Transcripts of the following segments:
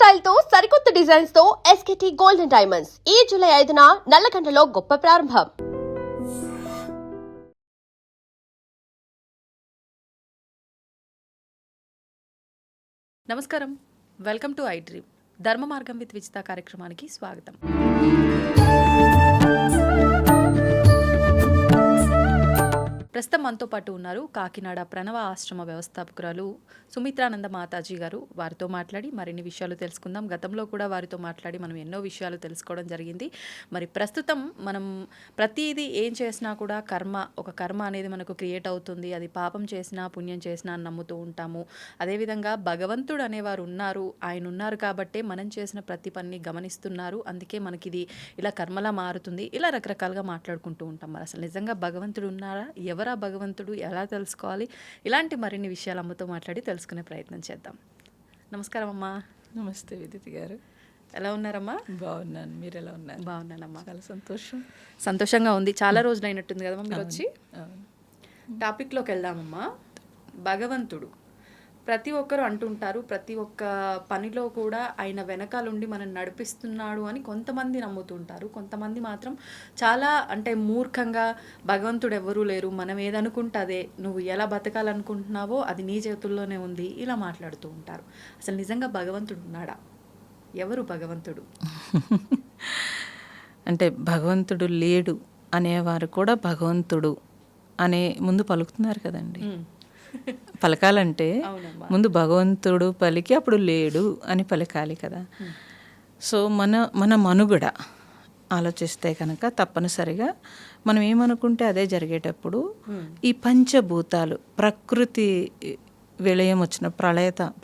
Style తో సరికొత్త designs తో ఎస్కేటీ గోల్డెన్ డైమండ్స్ ఈ జూలై 5న నల్లగంటలో గొప్ప ప్రారంభం. నమస్కారం, వెల్కమ్ టు ఐ డ్రీమ్. ధర్మ మార్గం విత్ విజిత కార్యక్రమానికి స్వాగతం. ప్రస్తుతం మనతో పాటు ఉన్నారు కాకినాడ ప్రణవ ఆశ్రమ వ్యవస్థాపకురాలు సుమిత్రానంద మాతాజీ గారు. వారితో మాట్లాడి మరిన్ని విషయాలు తెలుసుకుందాం. గతంలో కూడా వారితో మాట్లాడి మనం ఎన్నో విషయాలు తెలుసుకోవడం జరిగింది. మరి ప్రస్తుతం మనం ప్రతిదీ ఏం చేసినా కూడా ఒక కర్మ అనేది మనకు క్రియేట్ అవుతుంది. అది పాపం చేసినా పుణ్యం చేసినా అని నమ్ముతూ ఉంటాము. అదేవిధంగా భగవంతుడు అనేవారు ఉన్నారు. ఆయన ఉన్నారు కాబట్టే మనం చేసిన ప్రతి పని గమనిస్తున్నారు. అందుకే మనకి ఇది ఇలా కర్మలా మారుతుంది. ఇలా రకరకాలుగా మాట్లాడుకుంటూ ఉంటాం. మరి అసలు నిజంగా భగవంతుడు ఉన్నారా? ఎవరా భగవంతుడు? ఎలా తెలుసుకోవాలి? ఇలాంటి మరిన్ని విషయాలు అమ్మతో మాట్లాడి తెలుసుకునే ప్రయత్నం చేద్దాం. నమస్కారం అమ్మా. నమస్తే విదితి గారు. ఎలా ఉన్నారమ్మా? బాగున్నాను, మీరు ఎలా ఉన్నారు? బాగున్నానమ్మా. చాలా సంతోషంగా ఉంది. చాలా రోజులు అయినట్టుంది కదమ్మా మీరు వచ్చి. టాపిక్లోకి వెళ్దామమ్మా. భగవంతుడు ప్రతి ఒక్కరు అంటుంటారు, ప్రతి ఒక్క పనిలో కూడా ఆయన వెనకాలండి మనం నడిపిస్తున్నాడు అని కొంతమంది నమ్ముతుంటారు. కొంతమంది మాత్రం చాలా మూర్ఖంగా భగవంతుడు ఎవరూ లేరు, మనం ఏదనుకుంటే అదే, నువ్వు ఎలా బతకాలనుకుంటున్నావో అది నీ చేతుల్లోనే ఉంది, ఇలా మాట్లాడుతూ ఉంటారు. అసలు నిజంగా భగవంతుడు ఉన్నాడా? ఎవరు భగవంతుడు? భగవంతుడు లేడు అనేవారు కూడా భగవంతుడు అనే ముందు పలుకుతున్నారు కదండి. పలకాలంటే ముందు భగవంతుడు పలికి అప్పుడు లేడు అని పలకాలి కదా. సో మన మనుగడ ఆలోచిస్తే కనుక తప్పనిసరిగా మనం ఏమనుకుంటే అదే జరిగేటప్పుడు ఈ పంచభూతాలు ప్రకృతి విలయం వచ్చిన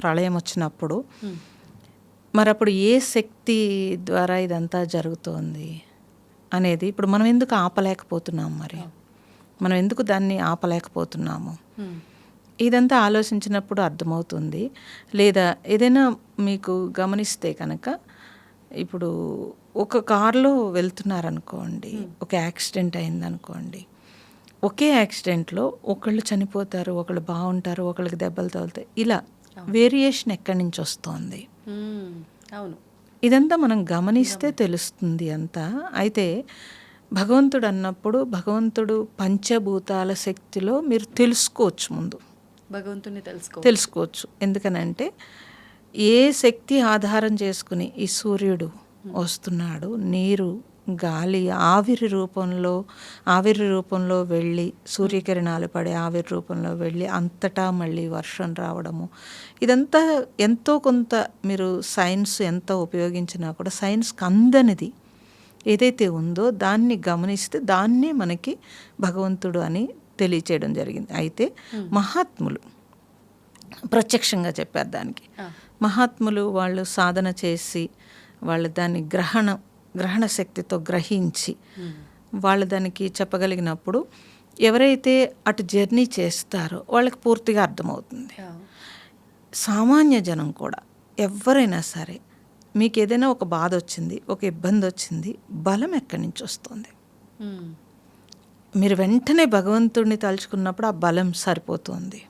ప్రళయం వచ్చినప్పుడు మరి అప్పుడు ఏ శక్తి ద్వారా ఇదంతా జరుగుతోంది అనేది ఇప్పుడు మనం ఎందుకు ఆపలేకపోతున్నాము? మనం ఎందుకు దాన్ని ఆపలేకపోతున్నాము? ఇదంతా ఆలోచించినప్పుడు అర్థమవుతుంది. లేదా ఏదైనా మీకు గమనిస్తే కనుక ఇప్పుడు ఒక కారులో వెళ్తున్నారనుకోండి, ఒక యాక్సిడెంట్ అయిందనుకోండి, ఒకే యాక్సిడెంట్లో ఒకళ్ళు చనిపోతారు, ఒకళ్ళు బాగుంటారు, ఒకళ్ళకి దెబ్బలు తగులుతాయి. ఇలా వేరియేషన్ ఎక్కడి నుంచి వస్తుంది? అవును, ఇదంతా మనం గమనిస్తే తెలుస్తుంది అంతా. అయితే భగవంతుడు అన్నప్పుడు భగవంతుడు పంచభూతాల శక్తిలో మీరు తెలుసుకోవచ్చు, ముందు భగవంతుని తెలుసుకోవచ్చు. ఎందుకనంటే ఏ శక్తి ఆధారం చేసుకుని ఈ సూర్యుడు వస్తున్నాడు, నీరు, గాలి ఆవిరి రూపంలో వెళ్ళి సూర్యకిరణాలు పడే ఆవిరి రూపంలో వెళ్ళి అంతటా మళ్ళీ వర్షం రావడము, ఇదంతా ఎంతో కొంత మీరు సైన్స్ ఎంత ఉపయోగించినా కూడా సైన్స్కి అందనిది ఏదైతే ఉందో దాన్ని గమనిస్తే దాన్నే మనకి భగవంతుడు అని తెలియచేయడం జరిగింది. అయితే మహాత్ములు ప్రత్యక్షంగా చెప్పారు దానికి. మహాత్ములు వాళ్ళు సాధన చేసి వాళ్ళు దాన్ని గ్రహణ శక్తితో గ్రహించి వాళ్ళు దానికి చెప్పగలిగినప్పుడు ఎవరైతే అటు జర్నీ చేస్తారో వాళ్ళకి పూర్తిగా అర్థమవుతుంది. సామాన్య జనం కూడా ఎవరైనా సరే మీకు ఏదైనా ఒక బాధ వచ్చింది, ఒక ఇబ్బంది వచ్చింది, బలం ఎక్కడి నుంచి వస్తుంది? మీరు వెంటనే భగవంతుడిని తలుచుకున్నప్పుడు ఆ బలం సరిపోతుంది.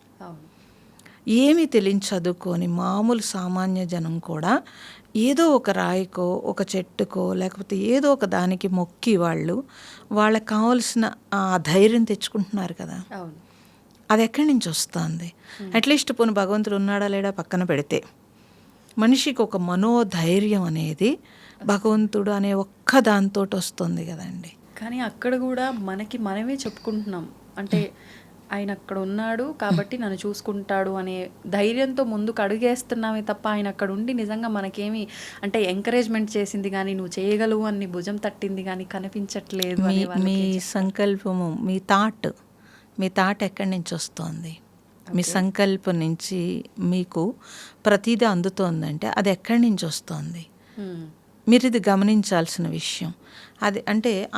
ఏమీ తెలియని చదువుకొని మామూలు సామాన్య జనం కూడా ఏదో ఒక రాయికో ఒక చెట్టుకో లేకపోతే ఏదో ఒక దానికి మొక్కి వాళ్ళకి కావాల్సిన ఆ ధైర్యం తెచ్చుకుంటున్నారు కదా. అది ఎక్కడి నుంచి వస్తుంది? అట్లీస్ట్ పోనీ భగవంతుడు ఉన్నాడా లేడా పక్కన పెడితే మనిషికి ఒక మనోధైర్యం అనేది భగవంతుడు అనే ఒక్క దాంతో వస్తుంది కదండి. కానీ అక్కడ కూడా మనమే చెప్పుకుంటున్నాం, ఆయన అక్కడ ఉన్నాడు కాబట్టి నన్ను చూసుకుంటాడు అనే ధైర్యంతో ముందుకు అడుగేస్తున్నామే తప్ప ఆయన అక్కడ ఉండి నిజంగా మనకేమి ఎంకరేజ్మెంట్ చేసింది కానీ నువ్వు చేయగలవు అని భుజం తట్టింది కానీ కనిపించట్లేదు. మీ సంకల్పము, మీ థాట్ ఎక్కడి నుంచి వస్తుంది? మీ సంకల్పం నుంచి మీకు ప్రతిదీ అందుతోందంటే అది ఎక్కడి నుంచి వస్తుంది? మీరు ఇది గమనించాల్సిన విషయం. అది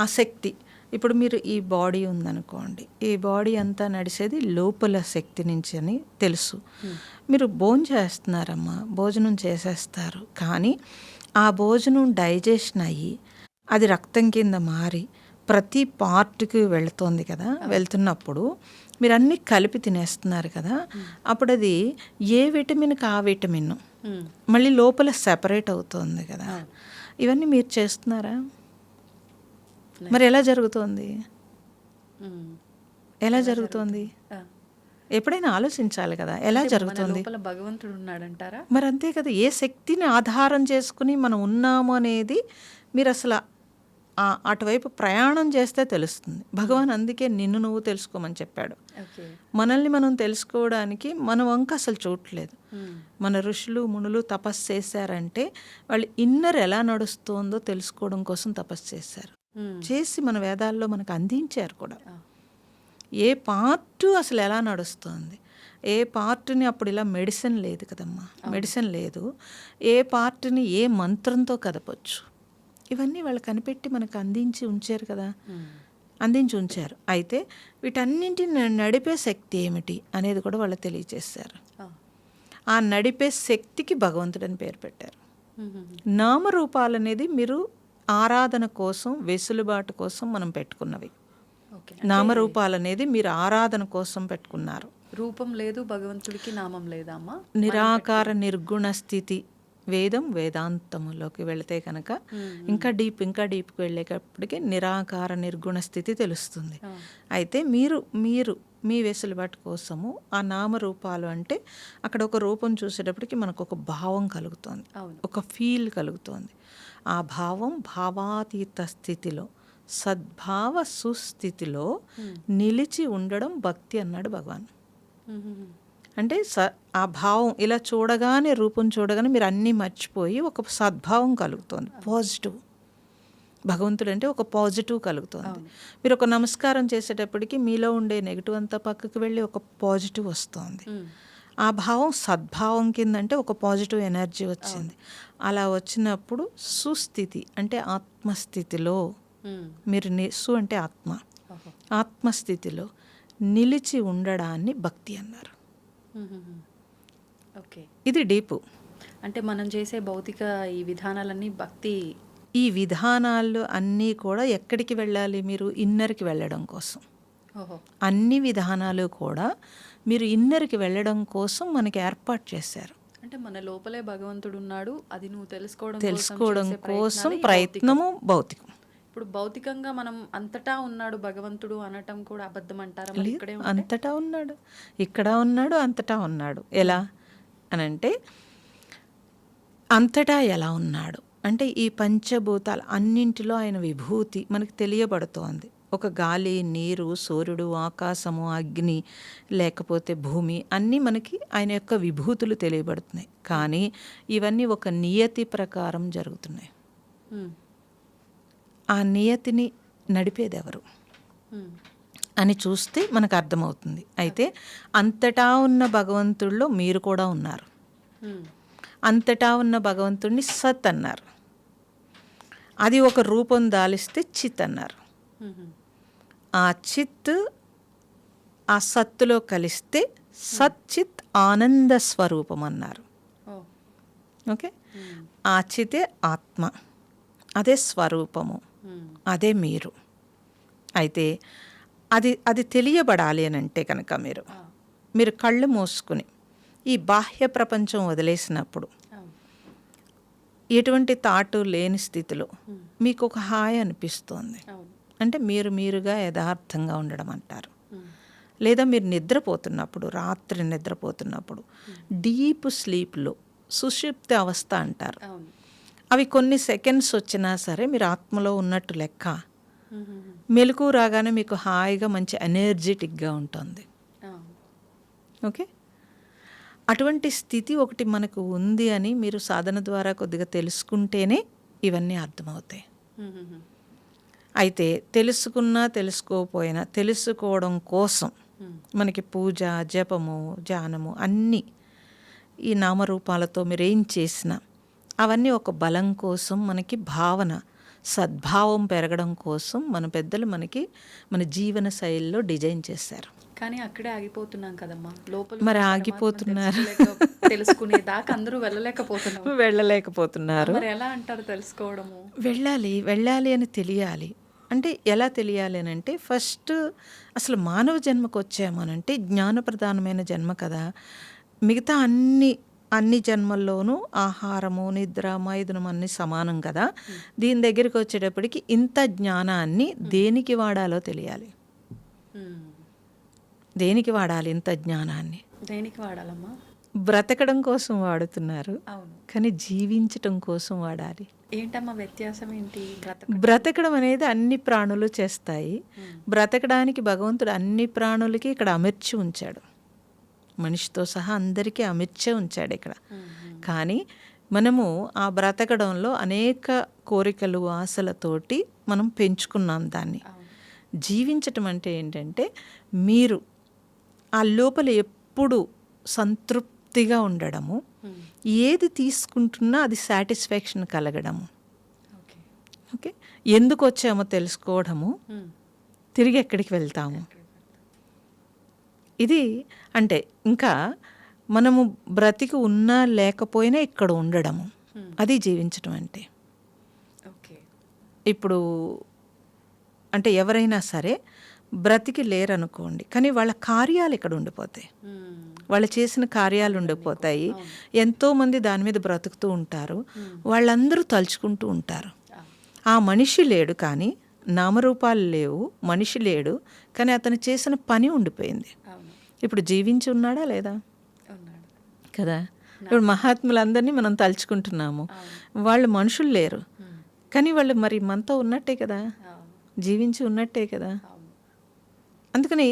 ఆ శక్తి. ఇప్పుడు మీరు ఈ బాడీ ఉందనుకోండి, ఈ బాడీ అంతా నడిచేది లోపల శక్తి నుంచి అని తెలుసు. మీరు భోజనం చేసేస్తారు, కానీ ఆ భోజనం డైజెషన్ అయ్యి అది రక్తం కింద మారి ప్రతి పార్ట్కి వెళుతోంది కదా. వెళ్తున్నప్పుడు మీరు అన్నీ కలిపి తినేస్తున్నారు కదా, అప్పుడు అది ఏ విటమిన్కి ఆ విటమిన్ మళ్ళీ లోపల సెపరేట్ అవుతుంది కదా. ఇవన్నీ మీరు చేస్తున్నారా? మరి ఎలా జరుగుతోంది? ఎలా జరుగుతోంది? ఎప్పుడైనా ఆలోచించాలి కదా ఎలా జరుగుతుంది. భగవంతుడు ఉన్నాడంటారా? మరి అంతే కదా. ఏ శక్తిని ఆధారం చేసుకుని మనం ఉన్నాము అనేది మీరు అసలు అటువైపు ప్రయాణం చేస్తే తెలుస్తుంది. భగవాన్ అందుకే నిన్ను నువ్వు తెలుసుకోమని చెప్పాడు. మనల్ని మనం తెలుసుకోవడానికి మన వంక అసలు చూడలేదు. మన ఋషులు మునులు తపస్సు చేశారంటే వాళ్ళు ఇన్నర్ ఎలా నడుస్తుందో తెలుసుకోవడం కోసం తపస్సు చేశారు. చేసి మన వేదాల్లో మనకు అందించారు కూడా. ఏ పార్టు అసలు ఎలా నడుస్తుంది, ఏ పార్ట్ని అప్పుడు ఇలా మెడిసిన్ లేదు కదమ్మా, మెడిసిన్ లేదు, ఏ పార్ట్ని ఏ మంత్రంతో కదపొచ్చు, ఇవన్నీ వాళ్ళు కనిపెట్టి మనకు అందించి ఉంచారు కదా, అందించి ఉంచారు. అయితే వీటన్నింటిని నడిపే శక్తి ఏమిటి అనేది కూడా వాళ్ళు తెలియచేశారు. ఆ నడిపే శక్తికి భగవంతుడని పేరు పెట్టారు. నామరూపాలు అనేది మీరు ఆరాధన కోసం వెసులుబాటు కోసం మనం పెట్టుకున్నవి. నామరూపాలు అనేది మీరు ఆరాధన కోసం పెట్టుకున్నారు. రూపం లేదు భగవంతుడికి, నామం లేదమ్మా. నిరాకార నిర్గుణ స్థితి వేదం వేదాంతములోకి వెళితే కనుక ఇంకా డీప్కి వెళ్ళేటప్పటికి నిరాకార నిర్గుణ స్థితి తెలుస్తుంది. అయితే మీరు మీ వెసులుబాటు కోసము ఆ నామరూపాలు అంటే అక్కడ ఒక రూపం చూసేటప్పటికి మనకు ఒక భావం కలుగుతుంది, ఒక ఫీల్ కలుగుతుంది. ఆ భావం భావాతీత స్థితిలో సద్భావ సుస్థితిలో నిలిచి ఉండడం భక్తి అన్నాడు భగవాన్. అంటే ఆ భావం ఇలా చూడగానే, రూపం చూడగానే మీరు అన్నీ మర్చిపోయి ఒక సద్భావం కలుగుతుంది, పాజిటివ్. భగవంతుడు అంటే ఒక పాజిటివ్ కలుగుతుంది. మీరు ఒక నమస్కారం చేసేటప్పటికి మీలో ఉండే నెగిటివ్ అంతా పక్కకు వెళ్ళి ఒక పాజిటివ్ వస్తుంది. ఆ భావం సద్భావం కిందంటే ఒక పాజిటివ్ ఎనర్జీ వచ్చింది. అలా వచ్చినప్పుడు సుస్థితి అంటే ఆత్మస్థితిలో మీరు సు అంటే ఆత్మ, ఆత్మస్థితిలో నిలిచి ఉండడాన్ని భక్తి అన్నారు. ఓకే, ఇది డీపు. అంటే మనం చేసే భౌతిక ఈ విధానాలన్నీ భక్తి. ఈ విధానాలు అన్నీ కూడా ఎక్కడికి వెళ్ళాలి? మీరు ఇన్నర్కి వెళ్ళడం కోసం. అన్ని విధానాలు కూడా మీరు ఇన్నర్కి వెళ్ళడం కోసం మనకి ఏర్పాటు చేశారు. అంటే మన లోపలే భగవంతుడు ఉన్నాడు, అది నువ్వు తెలుసుకోవడం కోసం ప్రయత్నము భౌతికం. ఇప్పుడు భౌతికంగా మనం అంతటా ఉన్నాడు భగవంతుడు అనటం కూడా అబద్ధం అంటారా? అంతటా ఉన్నాడు, ఇక్కడ ఉన్నాడు, అంతటా ఉన్నాడు. ఎలా అనంటే అంతటా ఎలా ఉన్నాడు అంటే ఈ పంచభూతాలు అన్నింటిలో ఆయన విభూతి మనకు తెలియబడుతోంది. ఒక గాలి, నీరు, సూర్యుడు, ఆకాశము, అగ్ని, లేకపోతే భూమి అన్నీ మనకి ఆయన యొక్క విభూతులు తెలియబడుతున్నాయి. కానీ ఇవన్నీ ఒక నియతి ప్రకారం జరుగుతున్నాయి. ఆ నియతిని నడిపేది ఎవరు అని చూస్తే మనకు అర్థమవుతుంది. అయితే అంతటా ఉన్న భగవంతుడిలో మీరు కూడా ఉన్నారు. అంతటా ఉన్న భగవంతుడిని సత్ అన్నారు. అది ఒక రూపం దాలిస్తే చిత్ అన్నారు. ఆ చిత్ ఆ సత్తులో కలిస్తే సచ్చిత్ ఆనంద స్వరూపం అన్నారు. ఓకే, ఆ చితే ఆత్మ, అదే స్వరూపము, అదే మీరు. అయితే అది తెలియబడాలి అని అంటే కనుక మీరు కళ్ళు మూసుకుని ఈ బాహ్య ప్రపంచం వదిలేసినప్పుడు ఎటువంటి తాటు లేని స్థితిలో మీకు ఒక హాయి అనిపిస్తోంది. అంటే మీరుగా యథార్థంగా ఉండడం అంటారు. లేదా మీరు నిద్రపోతున్నప్పుడు, రాత్రి నిద్రపోతున్నప్పుడు డీప్ స్లీప్లో సుషుప్తి అవస్థ అంటారు. అవి కొన్ని సెకండ్స్ వచ్చినా సరే మీరు ఆత్మలో ఉన్నట్టు లెక్క. మెలకు రాగానే మీకు హాయిగా మంచి ఎనర్జెటిక్గా ఉంటుంది. ఓకే, అటువంటి స్థితి ఒకటి మనకు ఉంది అని మీరు సాధన ద్వారా కొద్దిగా తెలుసుకుంటేనే ఇవన్నీ అర్థమవుతాయి. అయితే తెలుసుకున్నా తెలుసుకోకపోయినా తెలుసుకోవడం కోసం మనకి పూజ, జపము, ధ్యానము అన్నీ ఈ నామరూపాలతో మీరు ఏం చేసినా అవన్నీ ఒక బలం కోసం, మనకి భావన సద్భావం పెరగడం కోసం మన పెద్దలు మనకి మన జీవన శైలిలో డిజైన్ చేశారు. కానీ అక్కడే ఆగిపోతున్నాం కదమ్మా. లోపల మరి ఆగిపోతున్నారు, తెలుసుకునేదాకా అందరూ వెళ్ళలేకపోతున్నారు. మరి ఎలా అంటారు తెలుసుకోవడము? వెళ్ళాలి అని తెలియాలి. అంటే ఎలా తెలియాలి అని అంటే ఫస్ట్ అసలు మానవ జన్మకు వచ్చామనంటే జ్ఞానప్రధానమైన జన్మ కదా. మిగతా అన్ని అన్ని జన్మల్లోనూ ఆహారము, నిద్ర, మైథునం అన్నీ సమానం కదా. దీని దగ్గరికి వచ్చేటప్పటికి ఇంత జ్ఞానాన్ని దేనికి వాడాలో తెలియాలి. దేనికి వాడాలి ఇంత జ్ఞానాన్ని? దేనికి వాడాలమ్మా? బ్రతకడం కోసం వాడుతున్నారు, అవును. కానీ జీవించటం కోసం వాడాలి. ఏంటమ్మా వ్యత్యాసం ఏంటి? బ్రతకడం అనేది అన్ని ప్రాణులు చేస్తాయి. బ్రతకడానికి భగవంతుడు అన్ని ప్రాణులకి ఇక్కడ అమర్చి ఉంచాడు, మనిషితో సహా అందరికీ అమర్చే ఉంచాడు ఇక్కడ. కానీ మనము ఆ బ్రతకడంలో అనేక కోరికలు, ఆశలతోటి మనం పెంచుకున్నాం దాన్ని. జీవించటం అంటే ఏంటంటే మీరు ఆ లోపల ఎప్పుడు సంతృప్తిగా ఉండడము, ఏది తీసుకుంటున్నా అది సాటిస్ఫాక్షన్ కలగడము, ఓకే, ఎందుకు వచ్చామో తెలుసుకోవడము, తిరిగి ఎక్కడికి వెళ్తాము, ఇది అంటే ఇంకా మనము బ్రతికి ఉన్నా లేకపోయినా ఇక్కడ ఉండడము, అది జీవించటం అంటే. ఇప్పుడు అంటే ఎవరైనా సరే బ్రతికి లేరనుకోండి, కానీ వాళ్ళ కార్యాలు ఇక్కడ ఉండిపోతాయి, వాళ్ళు చేసిన కార్యాలు ఉండిపోతాయి. ఎంతోమంది దాని మీద బ్రతుకుతూ ఉంటారు, వాళ్ళందరూ తలుచుకుంటూ ఉంటారు. ఆ మనిషి లేడు కానీ, నామరూపాలు లేవు, మనిషి లేడు కానీ అతను చేసిన పని ఉండిపోయింది. ఇప్పుడు జీవించి ఉన్నాడా లేదా కదా. ఇప్పుడు మహాత్ములందరినీ మనం తలుచుకుంటున్నాము, వాళ్ళు మనుషులు లేరు కానీ వాళ్ళు మరి మనతో ఉన్నట్టే కదా, జీవించి ఉన్నట్టే కదా. అందుకని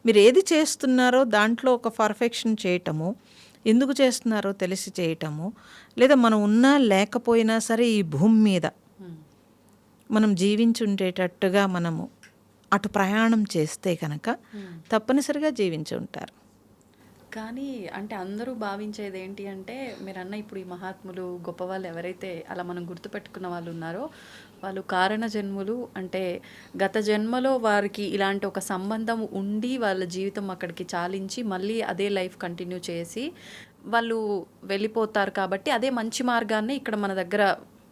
మీరు ఏది చేస్తున్నారో దాంట్లో ఒక పర్ఫెక్షన్ చేయటము, ఎందుకు చేస్తున్నారో తెలిసి చేయటము, లేదా మనం ఉన్నా లేకపోయినా సరే ఈ భూమి మీద మనం జీవించి ఉండేటట్టుగా మనము అటు ప్రయాణం చేస్తే కనుక తప్పనిసరిగా జీవించి ఉంటారు. కానీ అంటే అందరూ భావించేది ఏంటి అంటే, మీరన్న ఇప్పుడు ఈ మహాత్ములు గొప్పవాళ్ళు ఎవరైతే అలా మనం గుర్తుపెట్టుకున్న వాళ్ళు ఉన్నారో వాళ్ళు కారణ జన్ములు, అంటే గత జన్మలో వారికి ఇలాంటి ఒక సంబంధం ఉండి వాళ్ళ జీవితం అక్కడికి చాలించి మళ్ళీ అదే లైఫ్ కంటిన్యూ చేసి వాళ్ళు వెళ్ళిపోతారు. కాబట్టి అదే మంచి మార్గాన్ని ఇక్కడ మన దగ్గర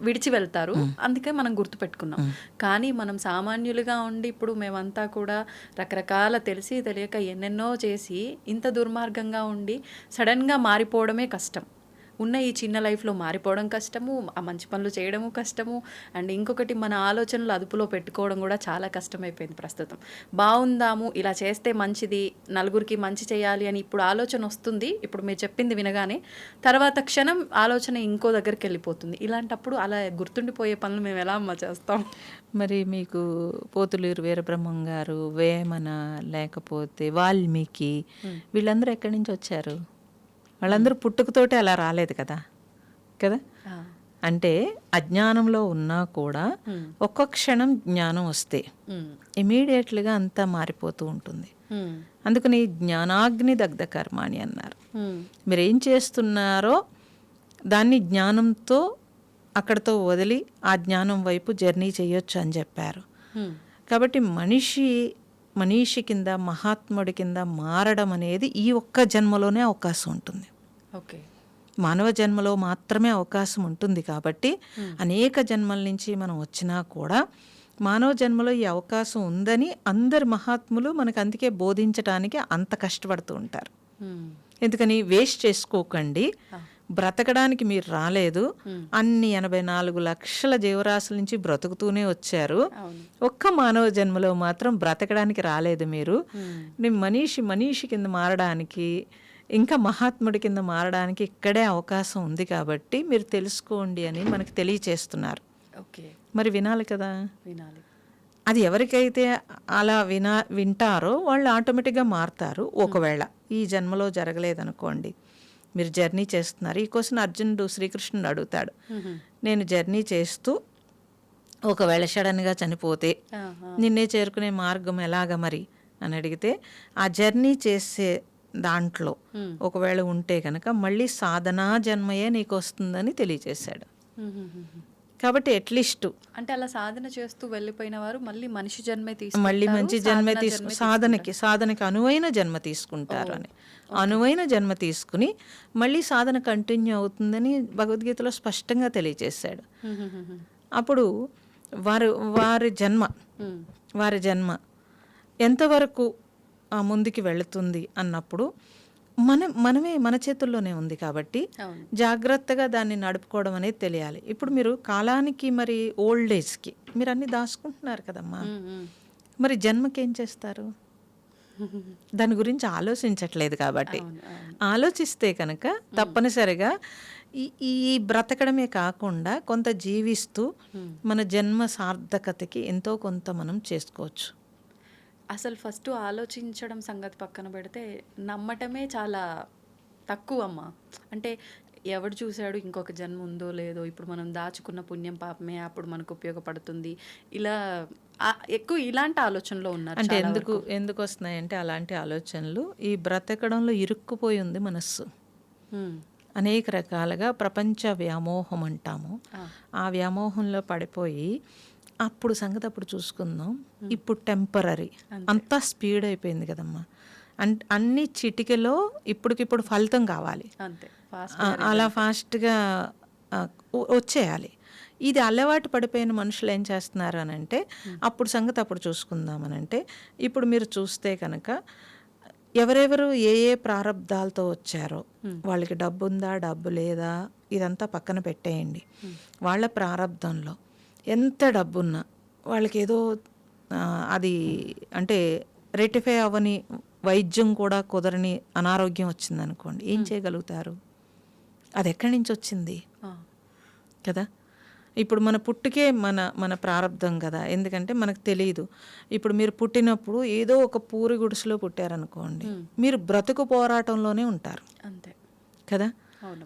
విడిచి వెళ్తారు, అందుకే మనం గుర్తుపెట్టుకున్నాం. కానీ మనం సామాన్యులుగా ఉండి ఇప్పుడు మేమంతా కూడా రకరకాల తెలిసి తెలియక ఎన్నెన్నో చేసి ఇంత దుర్మార్గంగా ఉండి సడన్గా మారిపోవడమే కష్టం. ఉన్న ఈ చిన్న లైఫ్లో మారిపోవడం కష్టము, ఆ మంచి పనులు చేయడము కష్టము, అండ్ ఇంకొకటి మన ఆలోచనలు అదుపులో పెట్టుకోవడం కూడా చాలా కష్టమైపోయింది ప్రస్తుతం. బాగుందాము, ఇలా చేస్తే మంచిది, నలుగురికి మంచి చేయాలి అని ఇప్పుడు ఆలోచన వస్తుంది, ఇప్పుడు మీరు చెప్పింది వినగానే తర్వాత క్షణం ఆలోచన ఇంకో దగ్గరికి వెళ్ళిపోతుంది. ఇలాంటప్పుడు అలా గుర్తుండిపోయే పనులు మేము ఎలా అమ్మ చేస్తాం? మరి మీకు పోతులూరు వీరబ్రహ్మం గారు, వేమన, లేకపోతే వాల్మీకి, వీళ్ళందరూ ఎక్కడి నుంచి వచ్చారు? వాళ్ళందరూ పుట్టుకతోటే అలా రాలేదు కదా కదా. అంటే అజ్ఞానంలో ఉన్నా కూడా ఒక్క క్షణం జ్ఞానం వస్తే ఇమీడియట్లుగా అంతా మారిపోతూ ఉంటుంది. అందుకని జ్ఞానాగ్ని దగ్ధ కర్మాణి అన్నారు. మీరేం చేస్తున్నారో దాన్ని జ్ఞానంతో అక్కడితో వదిలి ఆ జ్ఞానం వైపు జర్నీ చేయొచ్చు అని చెప్పారు. కాబట్టి మనిషి కింద, మహాత్ముడి కింద మారడం అనేది ఈ ఒక్క జన్మలోనే అవకాశం ఉంటుంది. ఓకే, మానవ జన్మలో మాత్రమే అవకాశం ఉంటుంది. కాబట్టి అనేక జన్మల నుంచి మనం వచ్చినా కూడా మానవ జన్మలో ఈ అవకాశం ఉందని అందరు మహాత్ములు మనకు అందుకే బోధించడానికి అంత కష్టపడుతూ ఉంటారు. ఎందుకని వేస్ట్ చేసుకోకండి, బ్రతకడానికి మీరు రాలేదు, అన్ని 84 లక్షల జీవరాశుల నుంచి బ్రతుకుతూనే వచ్చారు, ఒక్క మానవ జన్మలో మాత్రం బ్రతకడానికి రాలేదు మీరు. మనిషి కింద మారడానికి, ఇంకా మహాత్ముడి కింద మారడానికి ఇక్కడే అవకాశం ఉంది కాబట్టి మీరు తెలుసుకోండి అని మనకు తెలియచేస్తున్నారు. ఓకే, మరి వినాలి కదా. వినాలి. అది ఎవరికైతే అలా వింటారో వాళ్ళు ఆటోమేటిక్గా మారుతారు. ఒకవేళ ఈ జన్మలో జరగలేదనుకోండి, మీరు జర్నీ చేస్తున్నారు. ఈ క్వశ్చన్ అర్జునుడు శ్రీకృష్ణుడు అడుగుతాడు, నేను జర్నీ చేస్తూ ఒకవేళ సడన్గా చనిపోతే నిన్నే చేరుకునే మార్గం ఎలాగ మరి అని అడిగితే, ఆ జర్నీ చేసే దాంట్లో ఒకవేళ ఉంటే కనుక మళ్ళీ సాధనా జన్మయే నీకు వస్తుందని తెలియచేశాడు. కాబట్టి అట్లీస్ట్ అంటే అలా సాధన చేస్తూ వెళ్ళిపోయిన వారు మళ్ళీ మనిషి జన్మే మళ్ళీ మంచి జన్మే సాధనకి అనువైన జన్మ తీసుకుంటారు అని, అనువైన జన్మ తీసుకుని మళ్ళీ సాధన కంటిన్యూ అవుతుందని భగవద్గీతలో స్పష్టంగా తెలియజేశాడు. అప్పుడు వారి జన్మ ఎంతవరకు ముందుకి వెళుతుంది అన్నప్పుడు మనమే మన చేతుల్లోనే ఉంది కాబట్టి అవును. జాగ్రత్తగా దాన్ని నడుపుకోవడం అనేది తెలియాలి. ఇప్పుడు మీరు కాలానికి మరి ఓల్డ్ ఏజ్కి మీరు అన్ని దాచుకుంటున్నారు కదమ్మా, మరి జన్మకి ఏం చేస్తారు? దాని గురించి ఆలోచించట్లేదు కాబట్టి. ఆలోచిస్తే కనుక తప్పనిసరిగా ఈ బ్రతకడమే కాకుండా కొంత జీవిస్తూ మన జన్మ సార్థకతకి ఎంతో కొంత మనం చేసుకోవచ్చు. అసలు ఫస్ట్ ఆలోచించడం సంగతి పక్కన పెడితే నమ్మటమే చాలా తక్కువ అమ్మా. అంటే ఎవడు చూశాడు ఇంకొక జన్మ ఉందో లేదో, ఇప్పుడు మనం దాచుకున్న పుణ్యం పాపమే అప్పుడు మనకు ఉపయోగపడుతుంది, ఇలా ఎక్కువ ఇలాంటి ఆలోచనలో ఉన్నారు. అంటే ఎందుకు వస్తున్నాయంటే అలాంటి ఆలోచనలు, ఈ బ్రతకడంలో ఇరుక్కుపోయి ఉంది మనస్సు. అనేక రకాలుగా ప్రపంచ వ్యామోహం అంటాము. ఆ వ్యామోహంలో పడిపోయి అప్పుడు సంగతి అప్పుడు చూసుకుందాం, ఇప్పుడు టెంపరీ, అంతా స్పీడ్ అయిపోయింది కదమ్మా. అన్ని చిటికెలో ఇప్పటికిప్పుడు ఫలితం కావాలి, అలా ఫాస్ట్గా వచ్చేయాలి. ఇది అలవాటు పడిపోయిన మనుషులు ఏం చేస్తున్నారు అని అంటే అప్పుడు సంగతి అప్పుడు చూసుకుందామనంటే, ఇప్పుడు మీరు చూస్తే కనుక ఎవరెవరు ఏ ప్రారంధాలతో వచ్చారో వాళ్ళకి డబ్బు ఉందా డబ్బు లేదా ఇదంతా పక్కన పెట్టేయండి. వాళ్ళ ప్రారంధంలో ఎంత డబ్బున్నా వాళ్ళకి ఏదో అది అంటే రెటిఫై అవ్వని వైద్యం కూడా కుదరని అనారోగ్యం వచ్చిందనుకోండి, ఏం చేయగలుగుతారు? అది ఎక్కడి నుంచి వచ్చింది కదా. ఇప్పుడు మన పుట్టుకే మన ప్రారంధం కదా, ఎందుకంటే మనకు తెలియదు. ఇప్పుడు మీరు పుట్టినప్పుడు ఏదో ఒక పూరి గుడిసెలో పుట్టారనుకోండి, మీరు బ్రతుకు పోరాటంలోనే ఉంటారు అంతే కదా.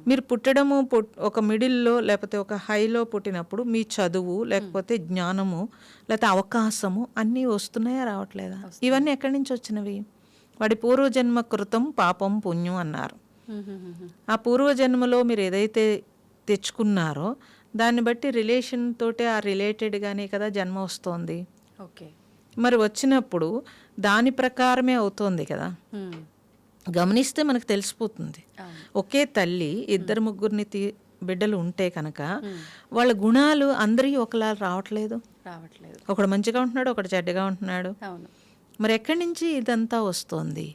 మీరు పుట్టడము ఒక మిడిల్లో లేకపోతే ఒక హైలో పుట్టినప్పుడు మీ చదువు లేకపోతే జ్ఞానము లేకపోతే అవకాశము అన్నీ వస్తున్నాయా రావట్లేదా? ఇవన్నీ ఎక్కడి నుంచి వచ్చినవి? వాడి పూర్వజన్మ కృతం పాపం పుణ్యం అన్నారు. ఆ పూర్వజన్మలో మీరు ఏదైతే తెచ్చుకున్నారో దాన్ని బట్టి రిలేషన్ తోటే ఆ రిలేటెడ్గానే కదా జన్మ వస్తోంది. ఓకే, మరి వచ్చినప్పుడు దాని ప్రకారమే అవుతోంది కదా. గమనిస్తే మనకు తెలిసిపోతుంది. ఒకే తల్లి ఇద్దరు ముగ్గురిని బిడ్డలు ఉంటే కనుక వాళ్ళ గుణాలు అందరి ఒకలా రావట్లేదు. ఒకడు మంచిగా ఉంటున్నాడు, ఒకడు చెడ్డగా ఉంటున్నాడు. మరి ఎక్కడి నుంచి ఇదంతా వస్తోంది?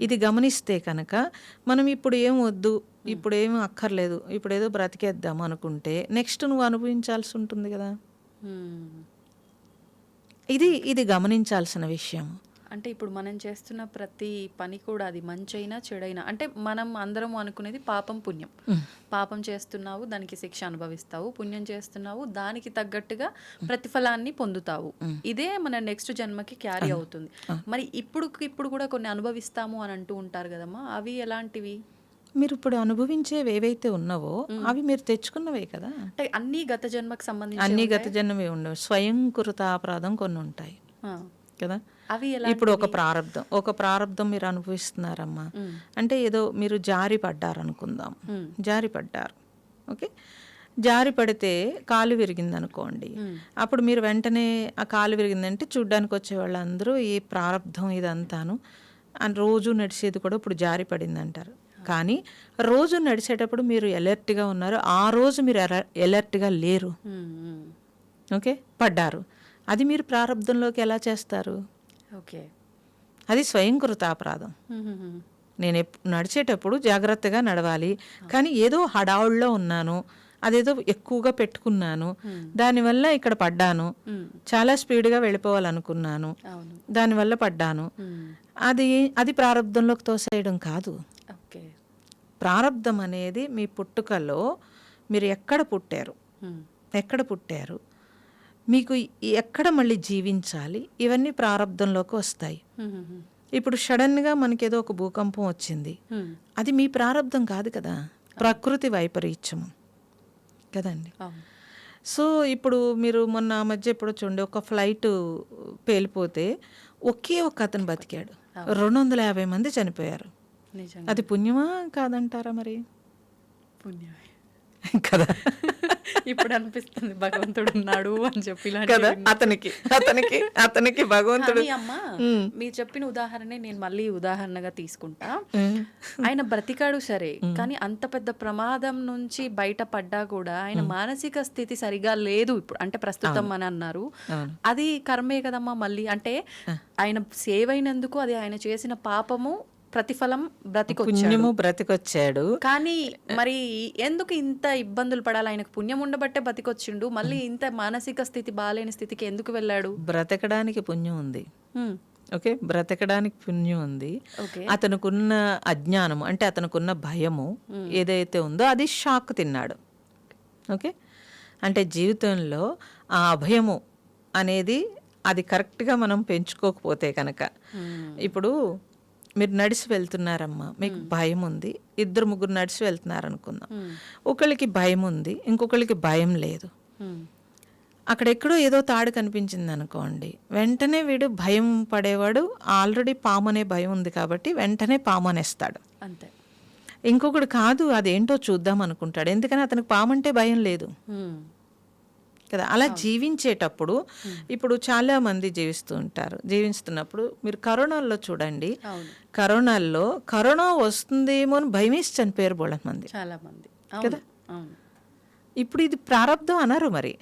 ఇది గమనిస్తే కనుక మనం ఇప్పుడు ఏం వద్దు, ఇప్పుడు ఏం అక్కర్లేదు, ఇప్పుడు ఏదో బ్రతికేద్దాం అనుకుంటే నెక్స్ట్ నువ్వు అనుభవించాల్సి ఉంటుంది కదా. ఇది గమనించాల్సిన విషయం. అంటే ఇప్పుడు మనం చేస్తున్న ప్రతి పని కూడా అది మంచైనా చెడైనా, అంటే మనం అందరం అనుకునేది పాపం పుణ్యం. పాపం చేస్తున్నావు దానికి శిక్ష అనుభవిస్తావు, పుణ్యం చేస్తున్నావు దానికి తగ్గట్టుగా ప్రతిఫలాన్ని పొందుతావు. ఇదే మన నెక్స్ట్ జన్మకి క్యారీ అవుతుంది. మరి ఇప్పుడు కూడా కొన్ని అనుభవిస్తాము అని అంటూ ఉంటారు కదమ్మా, అవి ఎలాంటివి? మీరు ఇప్పుడు అనుభవించేవి ఏవైతే ఉన్నావో అవి మీరు తెచ్చుకున్నవే కదా. అంటే అన్ని గత జన్మకు సంబంధించి అన్ని గత జన్మవి ఉండవు. స్వయంకృత అపరాధం కొన్ని ఉంటాయి కదా. ఇప్పుడు ఒక ప్రారంధం మీరు అనుభవిస్తున్నారమ్మా అంటే ఏదో మీరు జారి పడ్డారు అనుకుందాం, జారి పడ్డారు, ఓకే, జారి పడితే కాలు విరిగింది అనుకోండి. అప్పుడు మీరు వెంటనే ఆ కాలు విరిగిందంటే చూడ్డానికి వచ్చే వాళ్ళందరూ ఈ ప్రారంధం ఇదంతాను అని రోజు నడిచేది కూడా ఇప్పుడు జారి పడింది అంటారు. కానీ రోజు నడిచేటప్పుడు మీరు అలర్ట్గా ఉన్నారు, ఆ రోజు మీరు అలర్ట్గా లేరు, ఓకే, పడ్డారు. అది మీరు ప్రారంధంలోకి ఎలా చేస్తారు? ఓకే, అది స్వయంకృత అపరాధం. నేను నడిచేటప్పుడు జాగ్రత్తగా నడవాలి, కానీ ఏదో హడావుల్లో ఉన్నాను, అదేదో ఎక్కువగా పెట్టుకున్నాను, దానివల్ల ఇక్కడ పడ్డాను, చాలా స్పీడ్గా వెళ్ళిపోవాలనుకున్నాను, దానివల్ల పడ్డాను. అది ప్రారంధంలోకి తోసేయడం కాదు. ప్రారంధం అనేది మీ పుట్టుకలో మీరు ఎక్కడ పుట్టారు, మీకు ఎక్కడ మళ్ళీ జీవించాలి, ఇవన్నీ ప్రారంధంలోకి వస్తాయి. ఇప్పుడు సడన్గా మనకేదో ఒక భూకంపం వచ్చింది, అది మీ ప్రారంధం కాదు కదా, ప్రకృతి వైపరీత్యం కదండి. సో ఇప్పుడు మీరు మొన్న మధ్య ఎప్పుడో చూడండి, ఒక ఫ్లైట్ పేలిపోతే ఒకే ఒక అతను బతికాడు, 250 మంది చనిపోయారు. అది పుణ్యమా కాదంటారా? మరి పుణ్యమే కదా. ఇప్పుడు అనిపిస్తుంది భగవంతుడు ఉన్నాడు అని చెప్పి కదా, అతనికి భగవంతుడు. అమ్మా మీరు చెప్పిన ఉదాహరణే నేను మళ్ళీ ఉదాహరణగా తీసుకుంటా. ఆయన బ్రతికాడు సరే, కానీ అంత పెద్ద ప్రమాదం నుంచి బయటపడ్డా కూడా ఆయన మానసిక స్థితి సరిగా లేదు ఇప్పుడు, అంటే ప్రస్తుతం అని అన్నారు. అది కర్మే కదమ్మా. మళ్ళీ అంటే ఆయన సేవ్ అయినందుకు అది ఆయన చేసిన పాపము ప్రతిఫలం బ్రతికొచ్చాడు. పుణ్యము బ్రతికొచ్చాడు. కానీ మరి ఎందుకు ఇంత ఇబ్బందులు పడాలి? ఆయనకు పుణ్యం ఉండబట్టే బతికొచ్చిండు, మళ్ళీ ఇంత మానసిక స్థితి బాలేని స్థితికి ఎందుకు వెళ్ళాడు? బ్రతకడానికి పుణ్యం ఉంది. హ్మ్. ఓకే, బ్రతకడానికి పుణ్యం ఉంది. ఓకే. అతనుకున్న అజ్ఞానము అంటే అతనుకున్న భయము ఏదైతే ఉందో అది షాక్ తిన్నాడు. ఓకే, అంటే జీవితంలో ఆ అభయము అనేది అది కరెక్ట్గా మనం పెంచుకోకపోతే కనుక, ఇప్పుడు మీరు నడిచి వెళ్తున్నారమ్మా, మీకు భయం ఉంది, 2-3 నడిచి వెళ్తున్నారు అనుకుందాం. ఒకళ్ళకి భయం ఉంది, ఇంకొకళ్ళకి భయం లేదు. అక్కడెక్కడో ఏదో తాడు కనిపించింది అనుకోండి, వెంటనే వీడు భయం పడేవాడు. ఆల్రెడీ పాము అనే భయం ఉంది కాబట్టి వెంటనే పాము అనేస్తాడు. అంతే. ఇంకొకడు కాదు, అదేంటో చూద్దాం అనుకుంటాడు, ఎందుకని అతనికి పాము అంటే భయం లేదు కదా. అలా జీవించేటప్పుడు ఇప్పుడు చాలా మంది జీవిస్తూ ఉంటారు. జీవిస్తున్నప్పుడు మీరు కరోనాలో చూడండి, కరోనాలో కరోనా వస్తుందేమో అని భయమేసి చనిపోయారు బోళ్ళ మంది, చాలా మంది కదా. ఇప్పుడు ఇది ప్రారంధం అనరు, మరి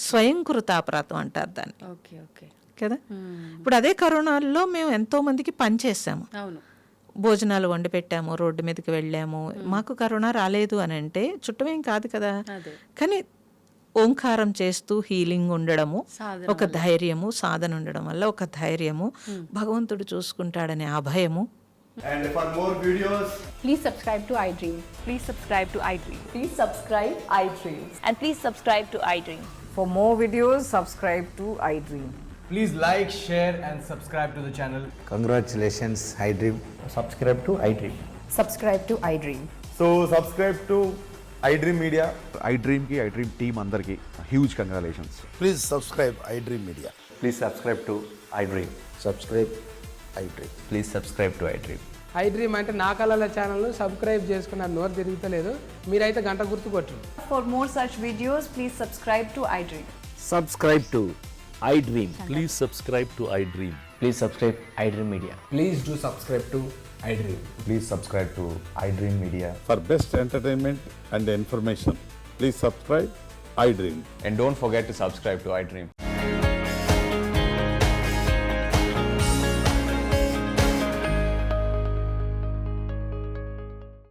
స్వయంకృతాపరాధం అంటారు దాన్ని. ఓకే ఓకే కదా. ఇప్పుడు అదే కరోనాలో మేము ఎంతో మందికి పని చేసాము, అవును, భోజనాలు వండి పెట్టాము, రోడ్డు మీదకి వెళ్ళాము. మాకు కరోనా రాలేదు అని అంటే చుట్టమేం కాదు కదా. కానీ ఓంకారం చేస్తూ హీలింగ్ ఉండడము, ఒక ధైర్యము, సాధన ఉండడం వల్ల ఒక ధైర్యము, భగవంతుడు చూసుకుంటాడనే అభయము. And for more videos, Please subscribe to iDream. Please subscribe to iDream. Please subscribe iDream. And please subscribe to iDream. For more videos, subscribe to iDream. please like, share and subscribe to the channel. Congratulations, iDream. Subscribe to iDream. Subscribe to iDream. So subscribe to iDream Media. iDream ki iDream team andarki huge congratulations. Please subscribe iDream Media. Please subscribe to iDream. Subscribe iDream. Please subscribe to iDream. iDream అంటే నా కళల channel subscribe చేసుకున్నారు, నోరు తిరుగుతలేదు, మీరైతే గంట గుర్తు కొట్టండి. For more such videos, please subscribe to iDream. Subscribe to iDream. Please subscribe to iDream. Please subscribe iDream Media. Please do subscribe to iDream. Please subscribe to iDream Media. For best entertainment and information, please subscribe iDream. And don't forget to subscribe to iDream.